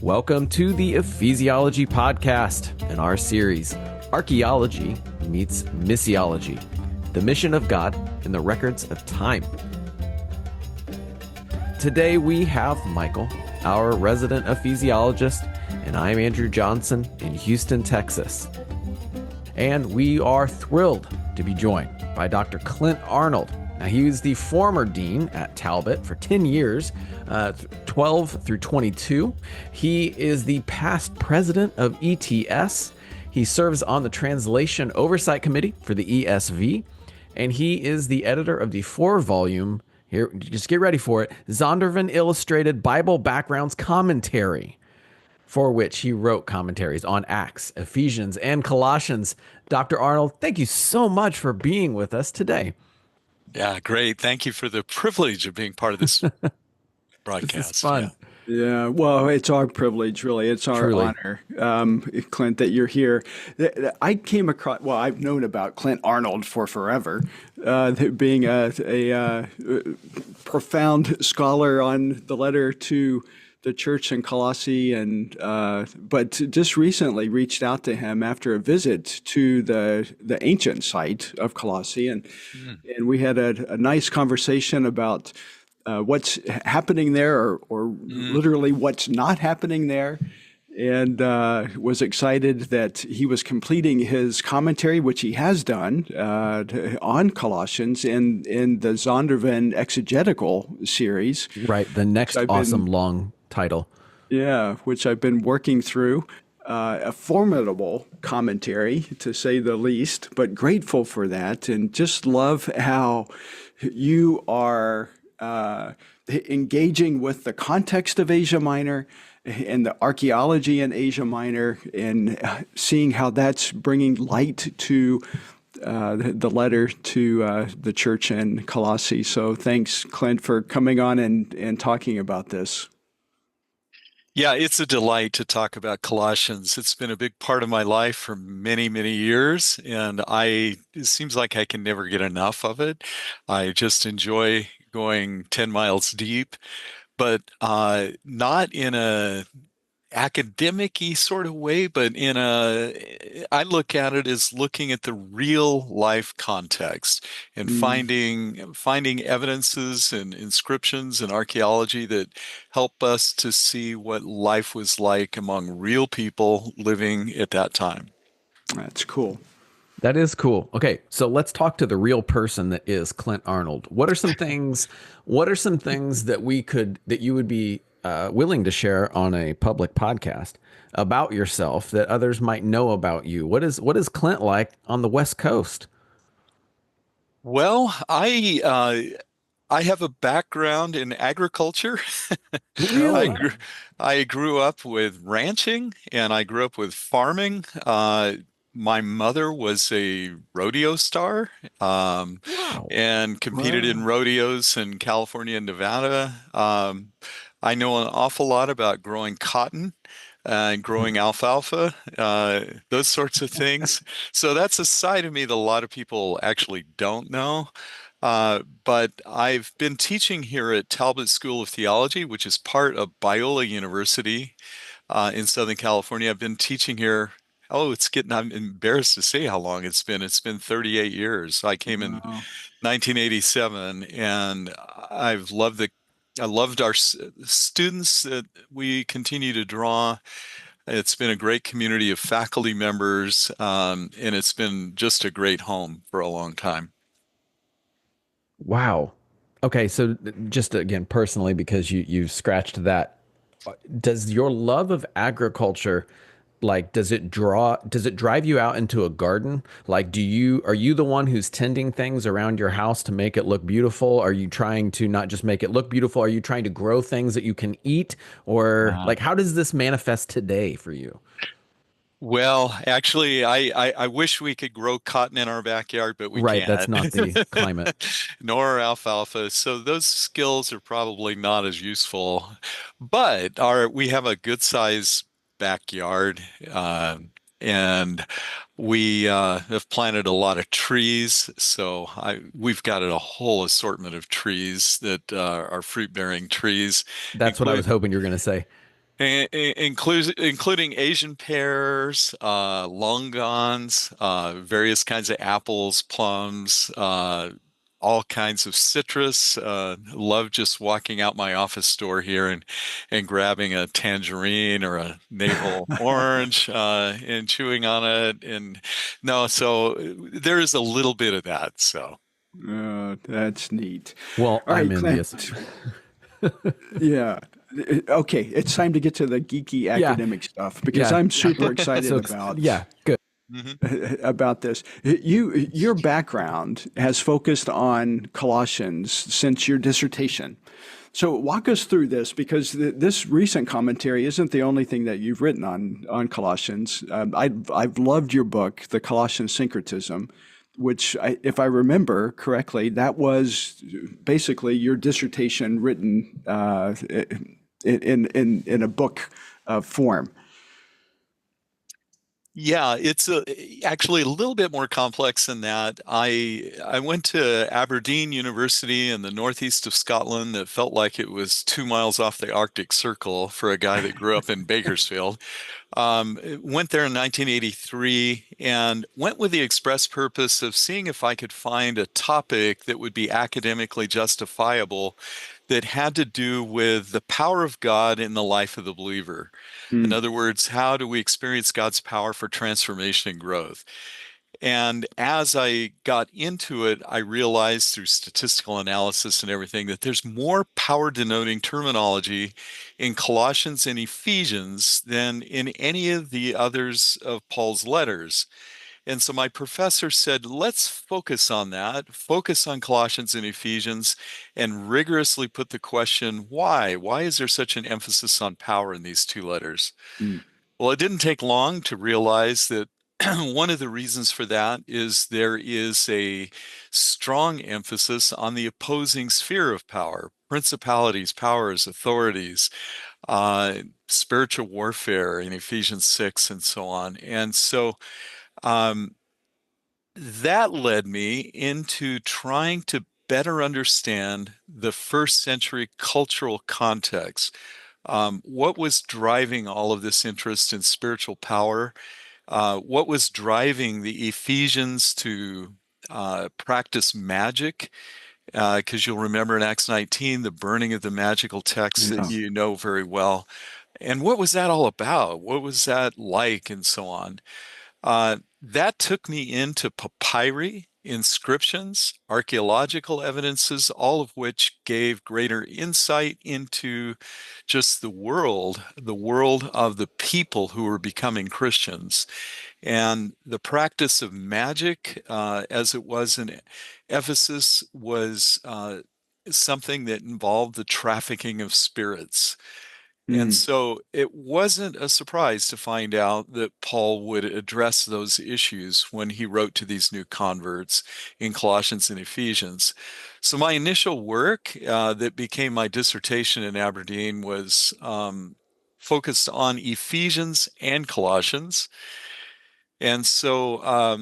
Welcome to the Ephesiology Podcast in our series, Archaeology Meets Missiology, the mission of God in the records of time. Today we have Michael, our resident ephesiologist, and I'm Andrew Johnson in Houston, Texas. And we are thrilled to be joined by Dr. Clint Arnold. Now, he was the former dean at Talbot for 10 years, 12 through 22. He is the past president of ETS. He serves on the Translation Oversight Committee for the ESV, and he is the editor of the 4-volume, here, just get ready for it, Zondervan Illustrated Bible Backgrounds Commentary, for which he wrote commentaries on Acts, Ephesians, and Colossians. Dr. Arnold, thank you so much for being with us today. Yeah, great. Thank you for the privilege of being part of this broadcast. This is fun. Yeah, well, it's our privilege, really. It's our honor, Clint, that you're here. I came across, well, I've known about Clint Arnold for forever, being a profound scholar on the letter to the church in Colossae, but just recently reached out to him after a visit to the ancient site of Colossae, and we had a nice conversation about what's happening there, or literally what's not happening there, and was excited that he was completing his commentary, which he has done on Colossians in the Zondervan exegetical series. Right, the next awesome long title. Yeah, which I've been working through. A formidable commentary, to say the least, but grateful for that, and just love how you are engaging with the context of Asia Minor and the archaeology in Asia Minor, and seeing how that's bringing light to the letter to the church in Colossae. So thanks, Clint, for coming on and talking about this. Yeah, it's a delight to talk about Colossians. It's been a big part of my life for many, many years, and it seems like I can never get enough of it. I just enjoy going 10 miles deep, but not in a academic-y sort of way, but I look at it as looking at the real life context and finding evidences and inscriptions and archaeology that help us to see what life was like among real people living at that time. That's cool. That is cool. Okay, so let's talk to the real person that is Clint Arnold. What are some things that you would be willing to share on a public podcast about yourself that others might know about you? What is Clint like on the West Coast? Well, I have a background in agriculture. Really? I grew up with ranching, and I grew up with farming. My mother was a rodeo star, and competed in rodeos in California and Nevada. I know an awful lot about growing cotton and growing alfalfa, those sorts of things. So that's a side of me that a lot of people actually don't know. But I've been teaching here at Talbot School of Theology, which is part of Biola University in Southern California. I've been teaching here. I'm embarrassed to say how long it's been. It's been 38 years. I came in 1987, and I loved our students that we continue to draw. It's been a great community of faculty members, and it's been just a great home for a long time. Wow. Okay, so just again, personally, because you scratched that, does your love of agriculture, like, does it drive you out into a garden? Like, are you the one who's tending things around your house to make it look beautiful? Are you trying to not just make it look beautiful? Are you trying to grow things that you can eat? Or like, how does this manifest today for you? Well, actually, I wish we could grow cotton in our backyard, but we Right, can't. that's not the climate. Nor alfalfa. So those skills are probably not as useful. But we have a good size backyard, and we have planted a lot of trees. So we've got a whole assortment of trees that are fruit-bearing trees. That's what I was hoping you were going to say. Including Asian pears, longans, various kinds of apples, plums, all kinds of citrus. Love just walking out my office store here and grabbing a tangerine or a navel orange and chewing on it. And no, so there is a little bit of that. So. That's neat. Well, All I'm right, envious. Clint. Yeah. Okay, it's time to get to the geeky academic stuff because I'm super excited about good. about this. Your background has focused on Colossians since your dissertation. So walk us through this because this recent commentary isn't the only thing that you've written on Colossians. I've loved your book, The Colossian Syncretism, which, if I remember correctly, that was basically your dissertation written in a book form. Yeah, it's actually a little bit more complex than that. I went to Aberdeen University in the northeast of Scotland that felt like it was 2 miles off the Arctic Circle for a guy that grew up in Bakersfield. Went there in 1983 and went with the express purpose of seeing if I could find a topic that would be academically justifiable that had to do with the power of God in the life of the believer. In other words, how do we experience God's power for transformation and growth? And as I got into it, I realized through statistical analysis and everything that there's more power denoting terminology in Colossians and Ephesians than in any of the others of Paul's letters. And so my professor said, let's focus on that, focus on Colossians and Ephesians, and rigorously put the question, why? Why is there such an emphasis on power in these two letters? Well, it didn't take long to realize that one of the reasons for that is there is a strong emphasis on the opposing sphere of power, principalities, powers, authorities, spiritual warfare in Ephesians 6, and so on. And so that led me into trying to better understand the first century cultural context. What was driving all of this interest in spiritual power? What was driving the Ephesians to practice magic? Because you'll remember in Acts 19, the burning of the magical texts that you know very well. And what was that all about? What was that like, and so on? That took me into papyri, inscriptions, archaeological evidences, all of which gave greater insight into just the world of the people who were becoming Christians. And the practice of magic, as it was in Ephesus, was something that involved the trafficking of spirits. And so it wasn't a surprise to find out that Paul would address those issues when he wrote to these new converts in Colossians and Ephesians. So my initial work that became my dissertation in Aberdeen was focused on Ephesians and Colossians. And so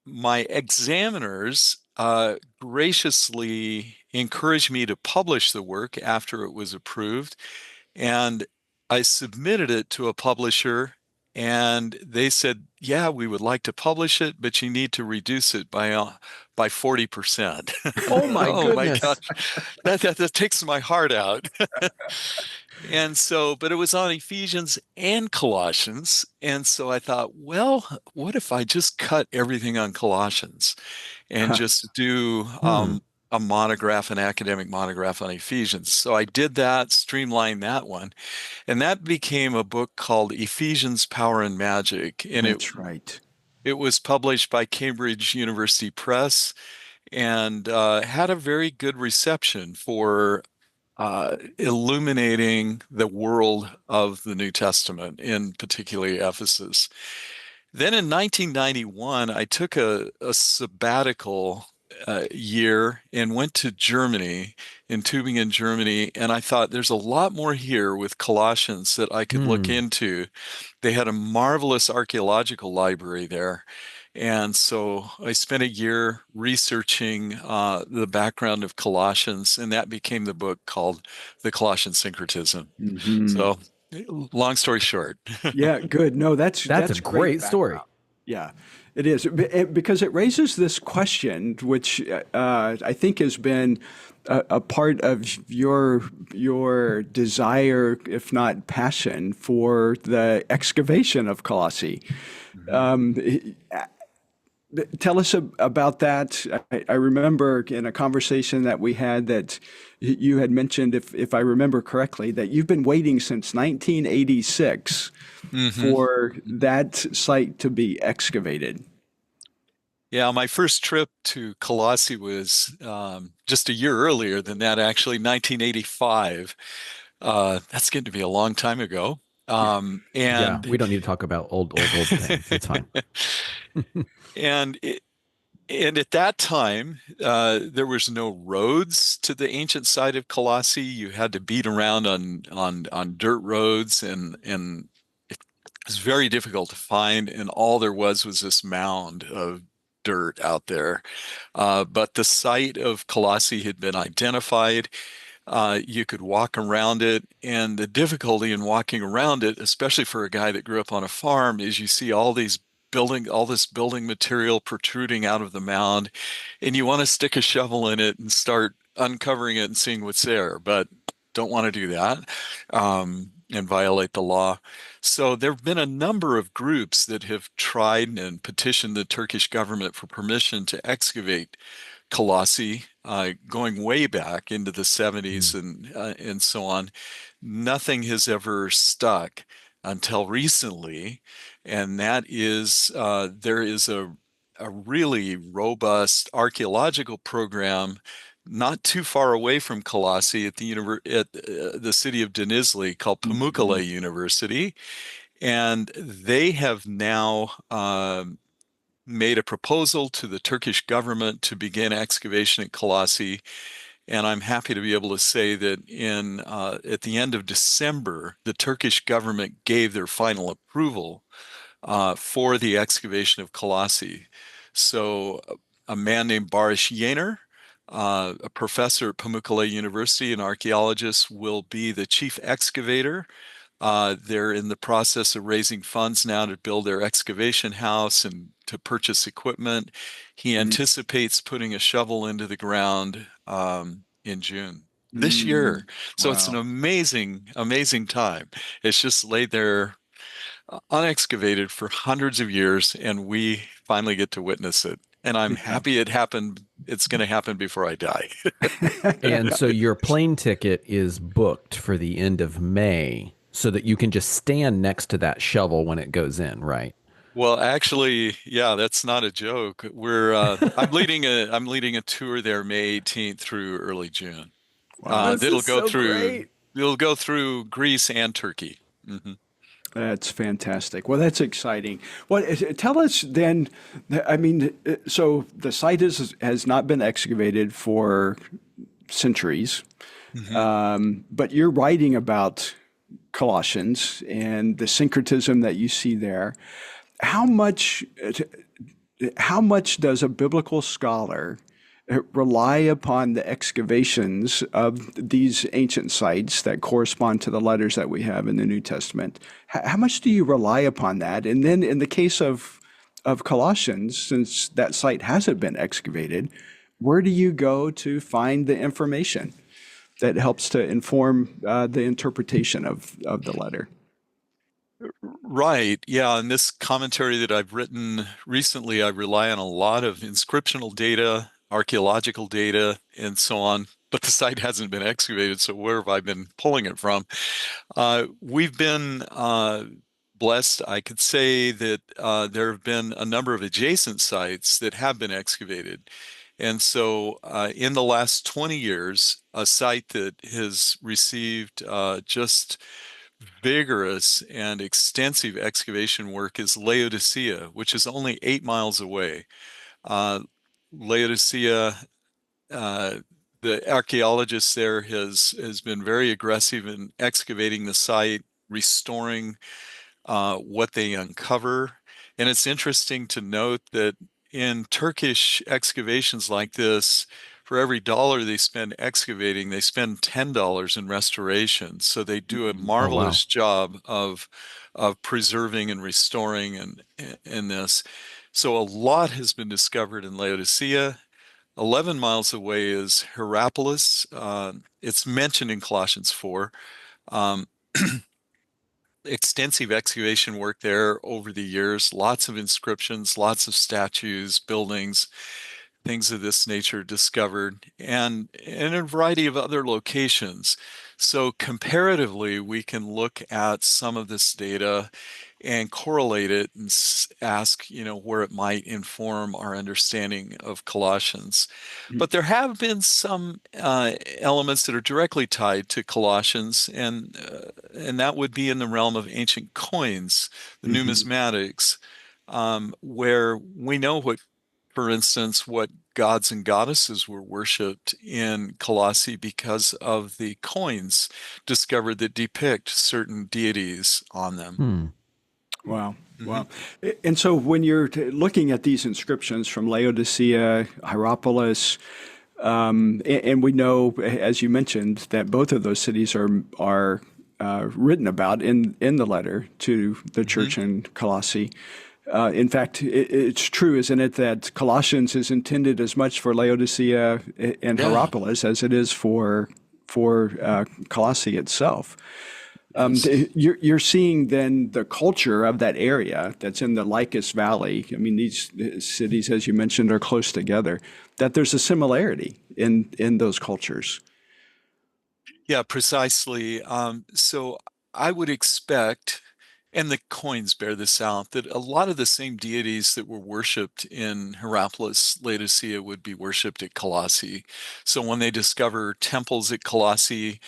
my examiners graciously encouraged me to publish the work after it was approved. And I submitted it to a publisher, and they said, "Yeah, we would like to publish it, but you need to reduce it by 40%." Oh my Oh my goodness. gosh, that takes my heart out. And so, but it was on Ephesians and Colossians, and so I thought, well, what if I just cut everything on Colossians and just do a monograph, an academic monograph on Ephesians? So I did that, streamlined that one, and that became a book called Ephesians, Power and Magic. And That's right. It was published by Cambridge University Press and had a very good reception for illuminating the world of the New Testament, in particularly Ephesus. Then in 1991, I took a sabbatical year and went to Germany, in Tübingen, Germany, and I thought there's a lot more here with Colossians that I could look into. They had a marvelous archaeological library there. And so I spent a year researching the background of Colossians, and that became the book called The Colossian Syncretism. So Long story short. Yeah, good. No, that's That's a great story. background. Yeah, it is because it raises this question, which I think has been a part of your desire, if not passion, for the excavation of Colossae. Mhm. Tell us about that. I remember in a conversation that we had that you had mentioned, if I remember correctly, that you've been waiting since 1986 Mhm. for that site to be excavated. Yeah, my first trip to Colossae was just a year earlier than that, actually, 1985. That's getting to be a long time ago. Yeah, And we don't need to talk about old things. It's fine. and and at that time, there was no roads to the ancient site of Colossae. You had to beat around on dirt roads, and it was very difficult to find. And all there was this mound of dirt out there. But the site of Colossae had been identified. You could walk around it, and the difficulty in walking around it, especially for a guy that grew up on a farm, is you see all this building material protruding out of the mound, and you want to stick a shovel in it and start uncovering it and seeing what's there, but don't want to do that and violate the law. So there have been a number of groups that have tried and petitioned the Turkish government for permission to excavate Colossae, going way back into the 70s Mm. and so on. Nothing has ever stuck until recently, and that is there is a really robust archaeological program not too far away from Colossae at the city of Denizli called Mhm. Pamukkale University, and they have now made a proposal to the Turkish government to begin excavation at Colossae. And I'm happy to be able to say that at the end of December, the Turkish government gave their final approval for the excavation of Colossae. So a man named Barış Yener, a professor at Pamukkale University, an archaeologist, will be the chief excavator. They're in the process of raising funds now to build their excavation house and to purchase equipment. He Mm, anticipates putting a shovel into the ground in June this mm, year. So it's an wow. amazing, amazing time. It's just laid there unexcavated for hundreds of years, and we finally get to witness it. And I'm Yeah. happy it happened. It's going to happen before I die. And so your plane ticket is booked for the end of May so that you can just stand next to that shovel when it goes in, right? Well, actually, yeah, that's not a joke. I'm leading a tour there May 18th through early June. Wow. This is so great. It'll go through Greece and Turkey. Hmm. That's fantastic. Well, that's exciting. Tell us then, I mean, so the site has not been excavated for centuries, Hmm. but you're writing about Colossians and the syncretism that you see there. How much, how much does a biblical scholar rely upon the excavations of these ancient sites that correspond to the letters that we have in the New Testament? How much do you rely upon that? And then in the case of Colossians, since that site hasn't been excavated, where do you go to find the information that helps to inform the interpretation of the letter? Right. Yeah. In this commentary that I've written recently, I rely on a lot of inscriptional data, archaeological data, and so on. But the site hasn't been excavated, so where have I been pulling it from? We've been blessed. I could say that there have been a number of adjacent sites that have been excavated. And so, in the last 20 years, a site that has received just vigorous and extensive excavation work is Laodicea, which is only 8 miles away. Uh, Laodicea, uh, the archaeologist there has been very aggressive in excavating the site, restoring what they uncover. And it's interesting to note that in Turkish excavations like this, for every dollar they spend excavating, they spend $10 in restoration. So they do a marvelous job of preserving and restoring and this. So a lot has been discovered in Laodicea. 11 miles away is Hierapolis. It's mentioned in Colossians 4. Um, Extensive excavation work there over the years, lots of inscriptions, lots of statues, buildings, things of this nature discovered, and in a variety of other locations. So comparatively, we can look at some of this data and correlate it and ask, where it might inform our understanding of Colossians. But there have been some elements that are directly tied to Colossians, and that would be in the realm of ancient coins, the numismatics, where we know for instance, what gods and goddesses were worshipped in Colossae because of the coins discovered that depict certain deities on them. Wow. Wow. And so when you're looking at these inscriptions from Laodicea, Hierapolis, and we know, as you mentioned, that both of those cities are written about in the letter to the church in Colossae. In fact, it's true, isn't it, that Colossians is intended as much for Laodicea and Hierapolis as it is for Colossae itself. You're seeing then the culture of that area that's in the Lycus Valley. I mean, these cities, as you mentioned, are close together, that there's a similarity in those cultures. Yeah, precisely. So I would expect, and the coins bear this out, that a lot of the same deities that were worshipped in Hierapolis, Laodicea, would be worshipped at Colossae. So when they discover temples at Colossae,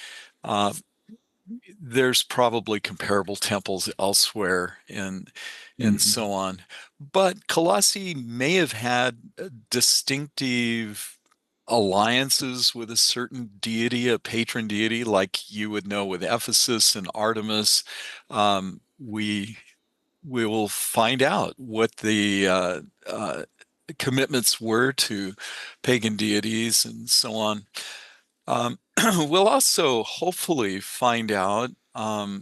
there's probably comparable temples elsewhere and so on. But Colossae may have had distinctive alliances with a certain deity, a patron deity, like you would know with Ephesus and Artemis. We will find out what the commitments were to pagan deities and so on. We'll also hopefully find out.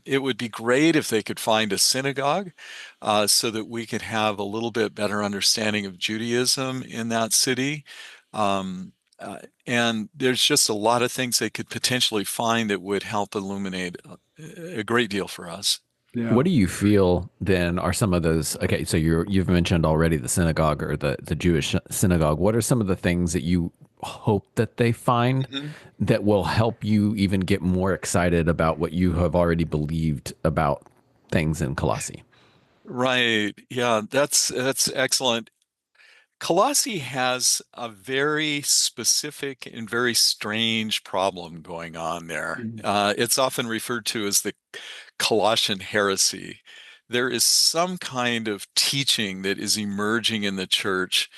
It would be great if they could find a synagogue so that we could have a little bit better understanding of Judaism in that city. And there's just a lot of things they could potentially find that would help illuminate a great deal for us. Yeah. What do you feel then are some of those? Okay, so you've mentioned already the synagogue or the Jewish synagogue. What are some of the things that you hope that they find that will help you even get more excited about what you have already believed about things in Colossae? Right. Yeah, that's excellent. Colossae has a very specific and very strange problem going on there. It's often referred to as the Colossian heresy. There is some kind of teaching that is emerging in the church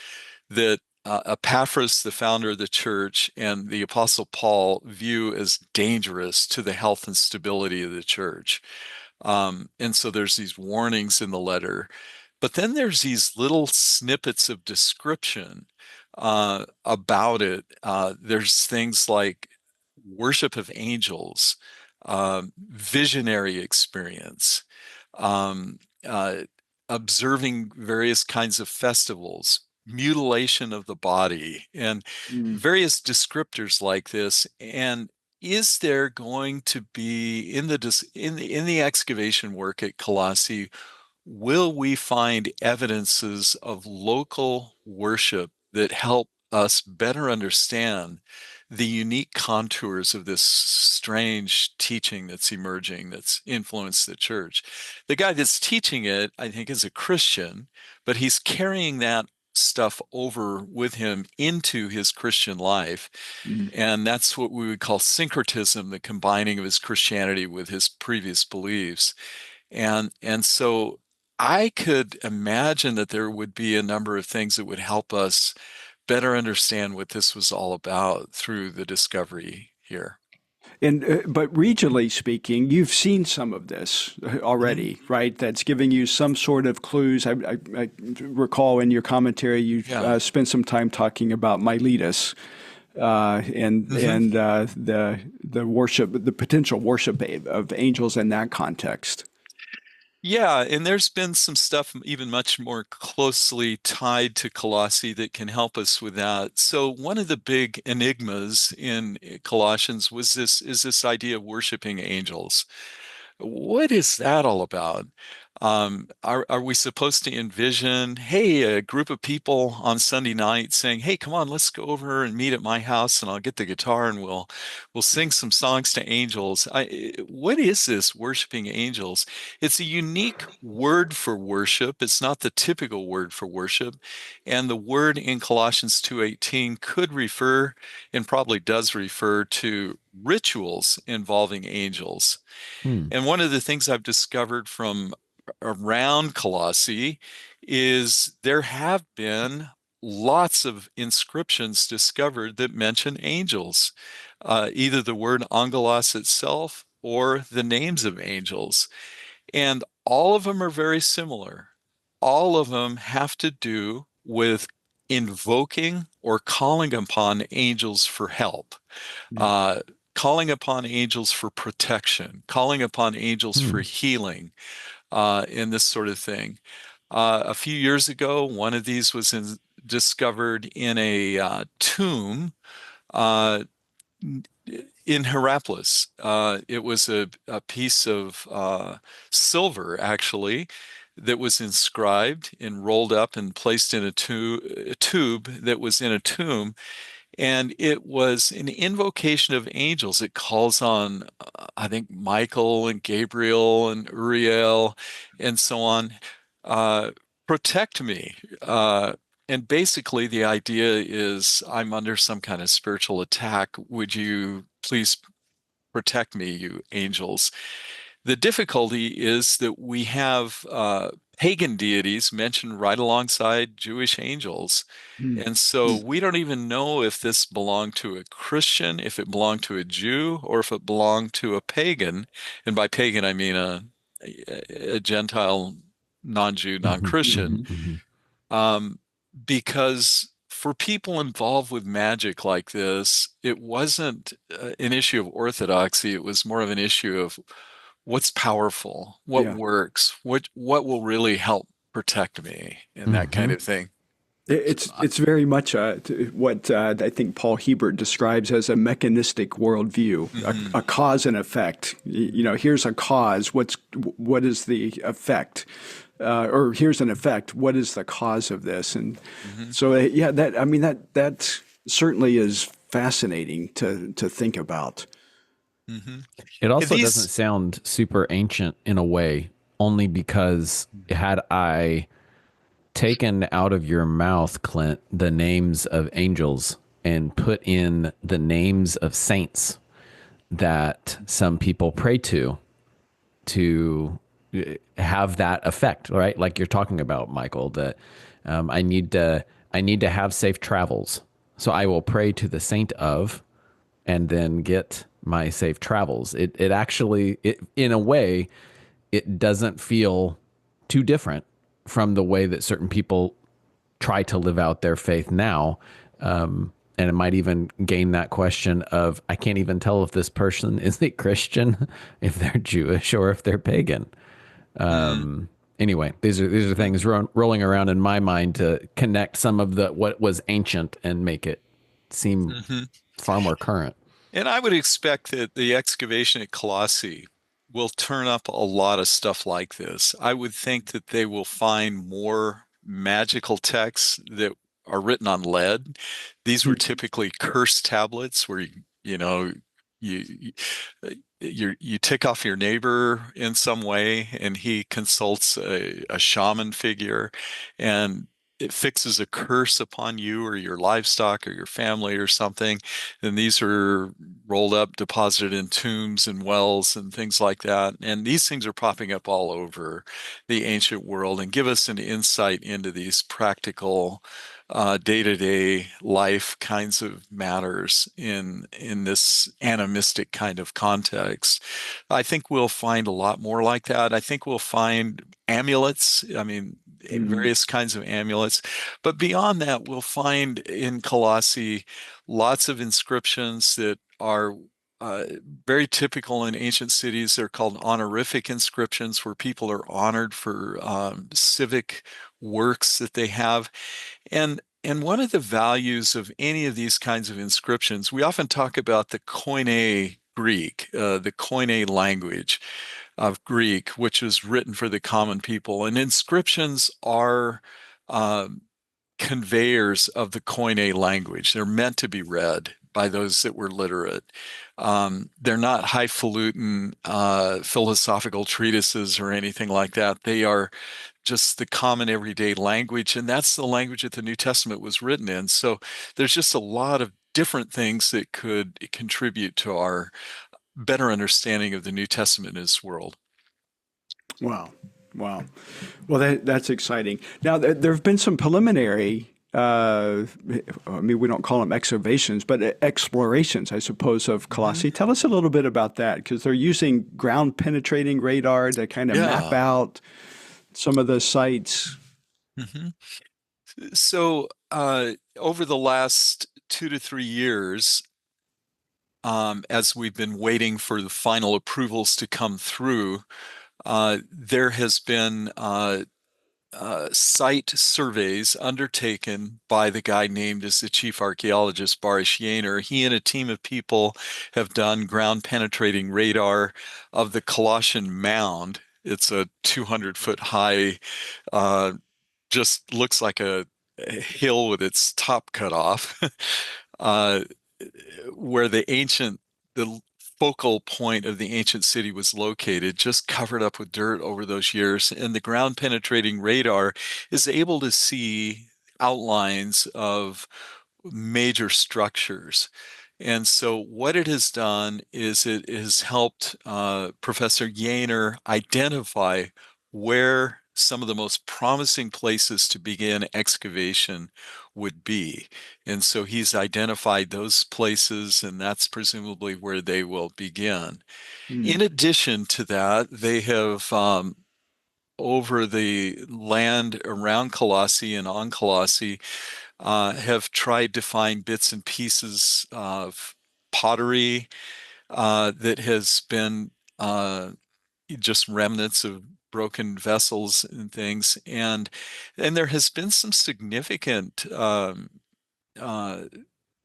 that Epaphras, the founder of the church, and the Apostle Paul view as dangerous to the health and stability of the church. And so there's these warnings in the letter. But then there's these little snippets of description about it. There's things like worship of angels, visionary experience, um, uh, observing various kinds of festivals, mutilation of the body, and various descriptors like this. And is there going to be in the excavation work at Colossae? Will we find evidences of local worship that help us better understand the unique contours of this strange teaching that's emerging, that's influenced the church? The guy that's teaching it, I think, is a Christian, but he's carrying that stuff over with him into his Christian life. And that's what we would call syncretism, the combining of his Christianity with his previous beliefs. And so I could imagine that there would be a number of things that would help us better understand what this was all about through the discovery here. And but regionally speaking, you've seen some of this already, right? That's giving you some sort of clues. I recall in your commentary you spent some time talking about Miletus the worship, the potential worship of angels in that context. Yeah, and there's been some stuff even much more closely tied to Colossae that can help us with that. So one of the big enigmas in Colossians was this idea of worshiping angels. What is that all about? Are we supposed to envision, hey, a group of people on Sunday night saying, hey, come on, let's go over and meet at my house and I'll get the guitar and we'll sing some songs to angels. What is this worshiping angels? It's a unique word for worship. It's not the typical word for worship. And the word in Colossians 2:18 could refer and probably does refer to rituals involving angels. Hmm. And one of the things I've discovered from around Colossae is there have been lots of inscriptions discovered that mention angels, either the word angelos itself or the names of angels. And all of them are very similar. All of them have to do with invoking or calling upon angels for help, Yeah. uh, calling upon angels for protection, calling upon angels for Hmm. healing, and this sort of thing. A few years ago, one of these was discovered in a tomb uh, in Hierapolis. It was a piece of silver, actually, that was inscribed and rolled up and placed in a tube that was in a tomb. And it was an invocation of angels. It calls on, I think, Michael and Gabriel and Uriel and so on. Uh, Protect me. And basically, the idea is I'm under some kind of spiritual attack. Would you please protect me, you angels? The difficulty is that we have pagan deities mentioned right alongside Jewish angels. Hmm. And so we don't even know if this belonged to a Christian, if it belonged to a Jew, or if it belonged to a pagan. And by pagan, I mean a Gentile, non-Jew, Hmm. non-Christian. Hmm. Hmm. Um, because for people involved with magic like this, it wasn't an issue of orthodoxy. It was more of an issue of what's powerful, what Yeah. works, what will really help protect me, and that kind Hmm. of thing. It's very much what I think Paul Hebert describes as a mechanistic worldview, Mhm. a cause and effect. Here's a cause. What is the effect? Or here's an effect. What is the cause of this? And Mhm. so, yeah, that certainly is fascinating to think about. Mhm. It And also doesn't these, sound super ancient in a way, only because had I taken out of your mouth, Clint, the names of angels and put in the names of saints that some people pray to have that effect, right? Like you're talking about, Michael, that I need to have safe travels. So I will pray to the saint of and then get my safe travels. It actually in a way it doesn't feel too different from the way that certain people try to live out their faith now. And it might even gain that question of I can't even tell if this person is a Christian, if they're Jewish, or if they're pagan. mm, Anyway, these are mhm. things rolling around in my mind to connect some of the what was ancient and make it seem Mhm. far more current. And I would expect that the excavation at Colossae will turn up a lot of stuff like this. I would think that they will find more magical texts that are written on lead. These were typically curse tablets where you you tick off your neighbor in some way and he consults a shaman figure and it fixes a curse upon you or your livestock or your family or something. And these are rolled up, deposited in tombs and wells and things like that. And these things are popping up all over the ancient world and give us an insight into these practical, day-to-day life kinds of matters in this animistic kind of context. I think we'll find a lot more like that. I think we'll find amulets. I mean, various kinds of amulets. But beyond that, we'll find in Colossae lots of inscriptions that are very typical in ancient cities. They're called honorific inscriptions, where people are honored for civic works that they have. And one of the values of any of these kinds of inscriptions, we often talk about the Koine Greek, the Koine language of Greek, which is written for the common people. And inscriptions are conveyors of the Koine language. They're meant to be read by those that were literate. They're not highfalutin philosophical treatises or anything like that. They are just the common everyday language, and that's the language that the New Testament was written in. So there's just a lot of different things that could contribute to our better understanding of the New Testament in this world. Wow. Wow. Well, that's exciting. Now, there have been some preliminary, I mean, we don't call them excavations, but explorations, I suppose, of Colossae. Tell us a little bit about that, because they're using ground penetrating radar to kind of map out some of the sites. So over the last 2 to 3 years, as we've been waiting for the final approvals to come through, there has been site surveys undertaken by the guy named as the chief archaeologist, Boris Yaner. He and a team of people have done ground penetrating radar of the Colossian mound. It's a 200-foot high, just looks like a hill with its top cut off, where the focal point of the ancient city was located, just covered up with dirt over those years. And the ground penetrating radar is able to see outlines of major structures. And so what it has done is it has helped Professor Yaner identify where some of the most promising places to begin excavation would be. And so he's identified those places, and that's presumably where they will begin. In addition to that, they have, over the land around Colossae and on Colossae, have tried to find bits and pieces of pottery that has been just remnants of broken vessels and things, and there has been some significant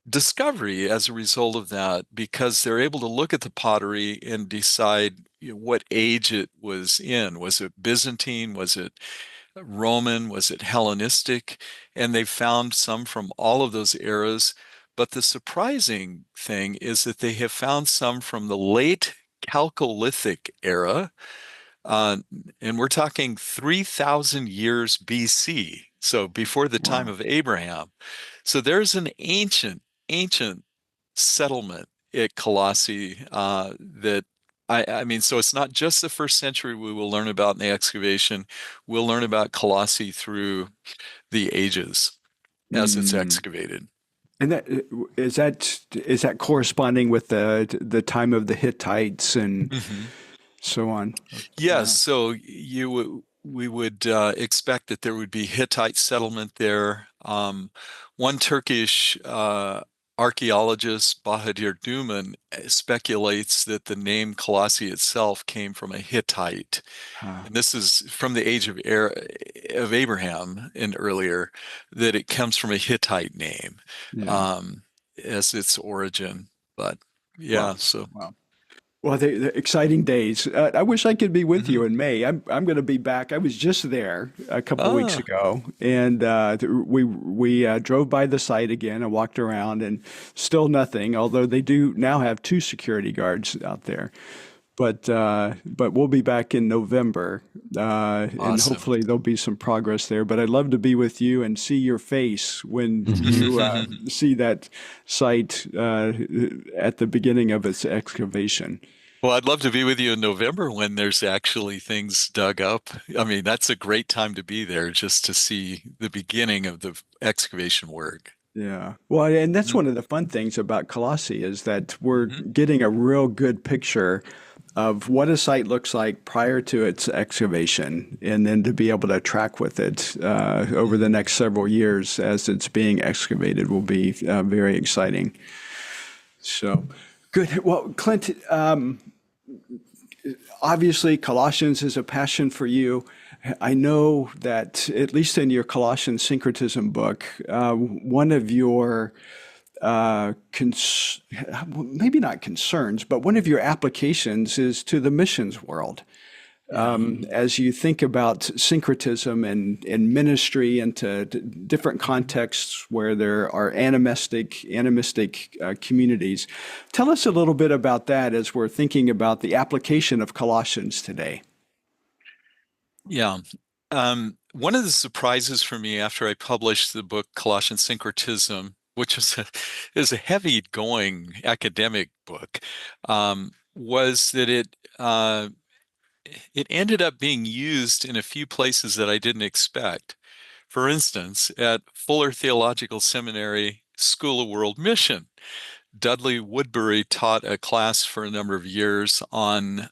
discovery as a result of that, because they're able to look at the pottery and decide, what age it was in. Was it Byzantine? Was it Roman? Was it Hellenistic? And they found some from all of those eras. But the surprising thing is that they have found some from the late Chalcolithic era, and we're talking 3,000 years BC, so before the time of Abraham. So there's an ancient settlement at Colossae that I mean, so it's not just the first century we will learn about in the excavation. We'll learn about Colossae through the ages as it's excavated. And is that corresponding with the time of the Hittites and so on? Yes, so we would expect that there would be Hittite settlement there. One Turkish archaeologist, Bahadir Duman, speculates that the name Colossae itself came from a Hittite. And this is from the age of Abraham and earlier, that it comes from a Hittite name as its origin. But Well, the exciting days. I wish I could be with you in May. I'm going to be back. I was just there a couple of weeks ago, and we drove by the site again and walked around, and still nothing. Although they do now have 2 security guards out there, but we'll be back in November, and hopefully there'll be some progress there. But I'd love to be with you and see your face when you see that site at the beginning of its excavation. Well, I'd love to be with you in November when there's actually things dug up. I mean, that's a great time to be there, just to see the beginning of the excavation work. Yeah. Well, and that's one of the fun things about Colossae, is that we're getting a real good picture of what a site looks like prior to its excavation, and then to be able to track with it over the next several years as it's being excavated will be very exciting. So, good. Well, Clint, obviously Colossians is a passion for you. I know that at least in your Colossian Syncretism book, one of your maybe not concerns, but one of your applications is to the missions world. As you think about syncretism and ministry into different contexts where there are animistic communities, tell us a little bit about that as we're thinking about the application of Colossians today. Yeah. One of the surprises for me after I published the book Colossian Syncretism, which is a heavy-going academic book, was that it ended up being used in a few places that I didn't expect. For instance, at Fuller Theological Seminary School of World Mission, Dudley Woodbury taught a class for a number of years on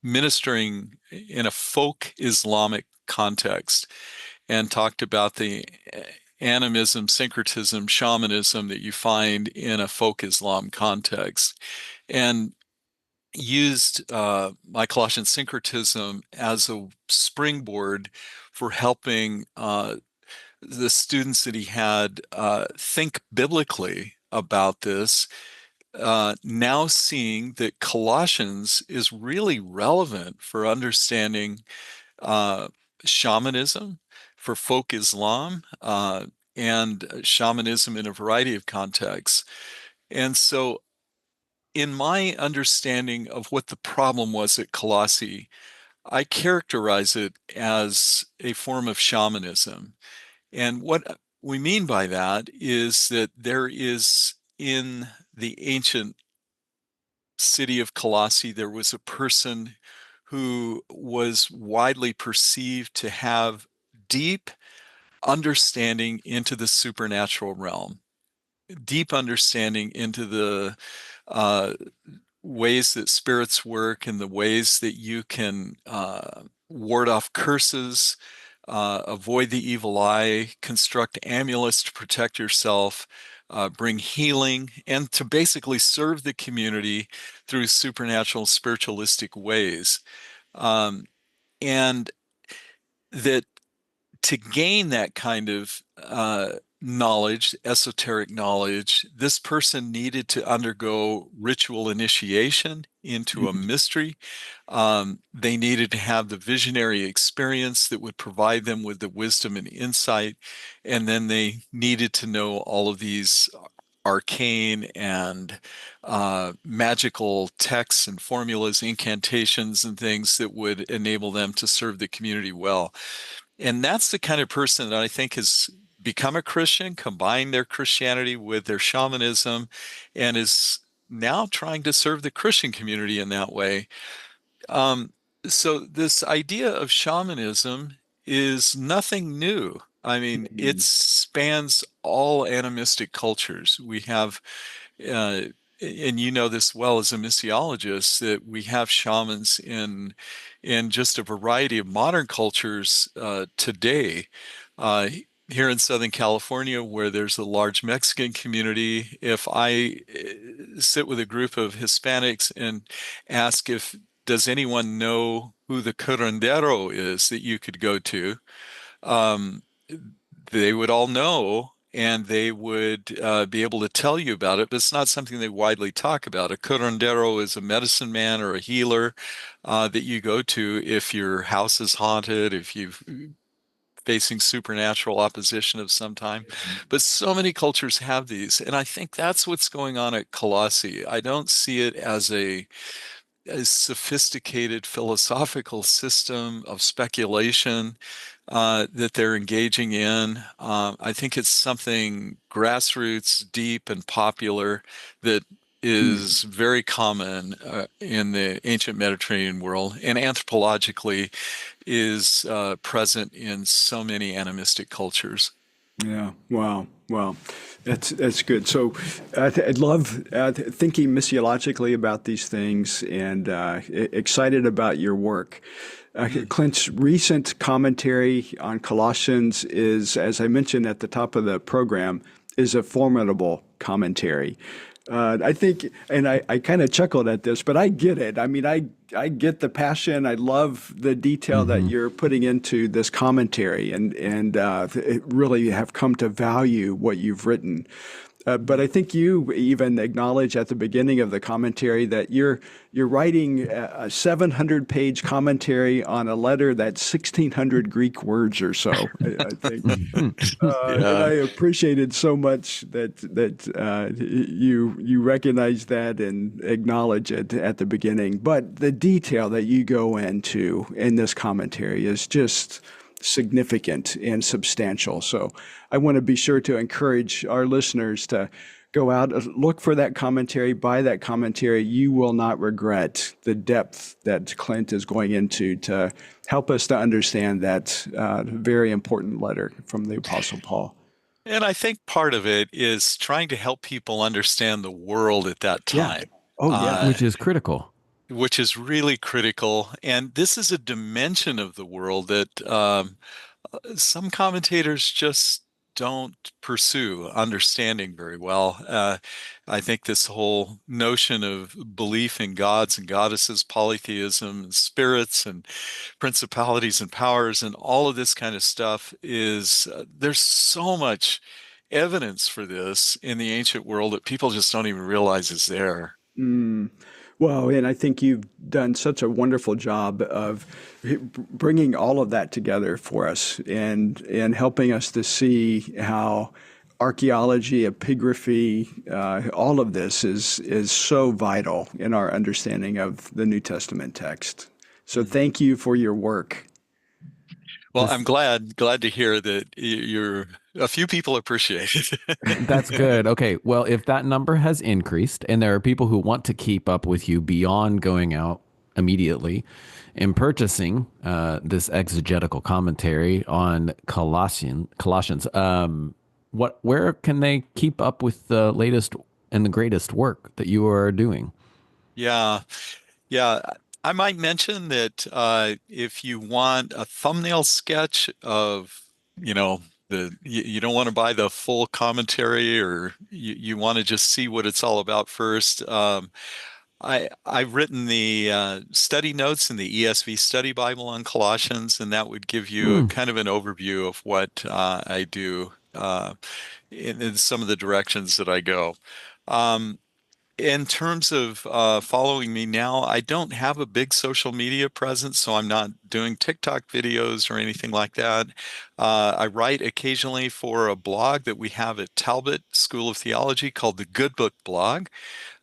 ministering in a folk Islamic context, and talked about the animism, syncretism, shamanism that you find in a folk Islam context, and used my Colossian syncretism as a springboard for helping the students that he had think biblically about this, now seeing that Colossians is really relevant for understanding shamanism, for folk Islam, and shamanism in a variety of contexts. And so in my understanding of what the problem was at Colossae, I characterize it as a form of shamanism. And what we mean by that is that there is, in the ancient city of Colossae, there was a person who was widely perceived to have deep understanding into the supernatural realm, deep understanding into the ways that spirits work and the ways that you can ward off curses, avoid the evil eye, construct amulets to protect yourself, bring healing, and to basically serve the community through supernatural, spiritualistic ways. And that to gain that kind of knowledge, esoteric knowledge, this person needed to undergo ritual initiation into a mystery. They needed to have the visionary experience that would provide them with the wisdom and insight. And then they needed to know all of these arcane and magical texts and formulas, incantations, and things that would enable them to serve the community well. And that's the kind of person that I think has become a Christian, combined their Christianity with their shamanism, and is now trying to serve the Christian community in that way. So this idea of shamanism is nothing new. I mean, it spans all animistic cultures. We have, and you know this well as a missiologist, that we have shamans in just a variety of modern cultures today. Here in Southern California, where there's a large Mexican community, if I sit with a group of Hispanics and ask if does anyone know who the curandero is that you could go to, they would all know, and they would be able to tell you about it, but it's not something they widely talk about. A curandero is a medicine man or a healer that you go to if your house is haunted, if you've facing supernatural opposition of some time. But so many cultures have these, and I think that's what's going on at Colossae. I don't see it as a sophisticated philosophical system of speculation that they're engaging in. I think it's something grassroots, deep, and popular that is very common in the ancient Mediterranean world, and anthropologically is present in so many animistic cultures. Yeah. Wow. Wow. That's good. So I love thinking missiologically about these things, and excited about your work. Clint's recent commentary on Colossians is, as I mentioned at the top of the program, is a formidable commentary. I think, and I kind of chuckled at this, but I get it. I mean, I get the passion. I love the detail that you're putting into this commentary, and really have come to value what you've written. But I think you even acknowledge at the beginning of the commentary that you're writing a 700-page commentary on a letter that's 1,600 Greek words or so. I think, and I appreciated so much that you recognize that and acknowledge it at the beginning. But the detail that you go into in this commentary is just significant and substantial. So I want to be sure to encourage our listeners to go out, look for that commentary, buy that commentary. You will not regret the depth that Clint is going into to help us to understand that very important letter from the Apostle Paul. And I think part of it is trying to help people understand the world at that time. Yeah. Oh, yeah. Which is critical. Which is really critical. And this is a dimension of the world that some commentators just don't pursue understanding very well. I think this whole notion of belief in gods and goddesses, polytheism, and spirits and principalities and powers and all of this kind of stuff is, there's so much evidence for this in the ancient world that people just don't even realize is there. Well, and I think you've done such a wonderful job of bringing all of that together for us and helping us to see how archaeology, epigraphy, all of this is so vital in our understanding of the New Testament text. So thank you for your work. Well, I'm glad to hear that a few people appreciate it. That's good. Okay. Well, if that number has increased and there are people who want to keep up with you beyond going out immediately and purchasing this exegetical commentary on Colossians, where can they keep up with the latest and the greatest work that you are doing? Yeah. I might mention that if you want a thumbnail sketch of, you don't want to buy the full commentary, or you want to just see what it's all about first. I've written the study notes in the ESV Study Bible on Colossians, and that would give you kind of an overview of what I do in some of the directions that I go. In terms of following me now, I don't have a big social media presence, so I'm not doing TikTok videos or anything like that. I write occasionally for a blog that we have at Talbot School of Theology called the Good Book Blog.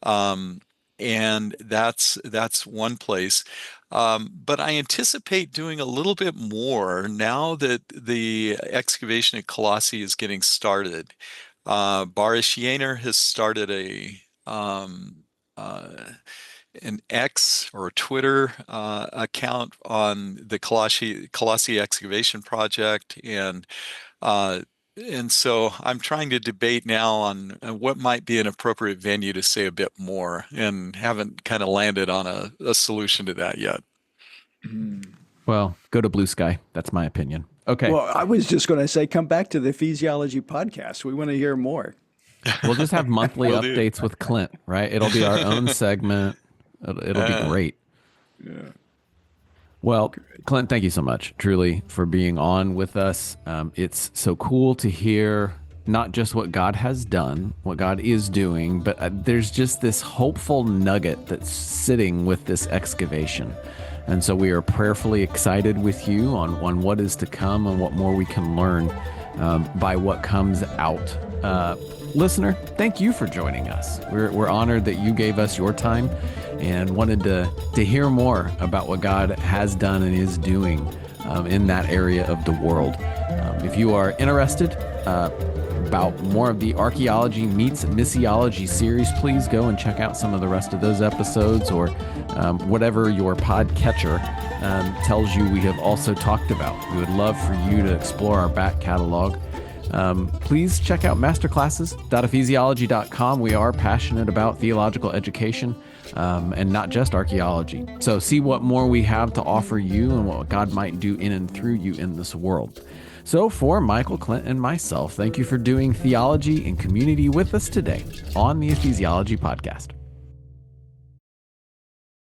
And that's one place. But I anticipate doing a little bit more now that the excavation at Colossae is getting started. Boris Yaner has started an X or Twitter account on the Colossae excavation project, and so I'm trying to debate now on what might be an appropriate venue to say a bit more, and haven't kind of landed on a solution to that yet. Well, go to Blue Sky. That's my opinion. Okay. Well, I was just going to say, come back to the Ephesiology Podcast. We want to hear more. We'll just have monthly updates with Clint, right? It'll be our own segment. It'll be great. Yeah. Well, Clint, thank you so much, truly, for being on with us. It's so cool to hear not just what God has done, what God is doing, but there's just this hopeful nugget that's sitting with this excavation. And so we are prayerfully excited with you on what is to come and what more we can learn by what comes out. Listener, thank you for joining us. We're honored that you gave us your time and wanted to hear more about what God has done and is doing in that area of the world. If you are interested about more of the Archaeology Meets Missiology series, please go and check out some of the rest of those episodes, or whatever your podcatcher tells you we have also talked about. We would love for you to explore our back catalog. Please check out masterclasses.ephesiology.com. We are passionate about theological education and not just archaeology. So see what more we have to offer you and what God might do in and through you in this world. So for Michael, Clint, and myself, thank you for doing theology and community with us today on the Ephesiology Podcast.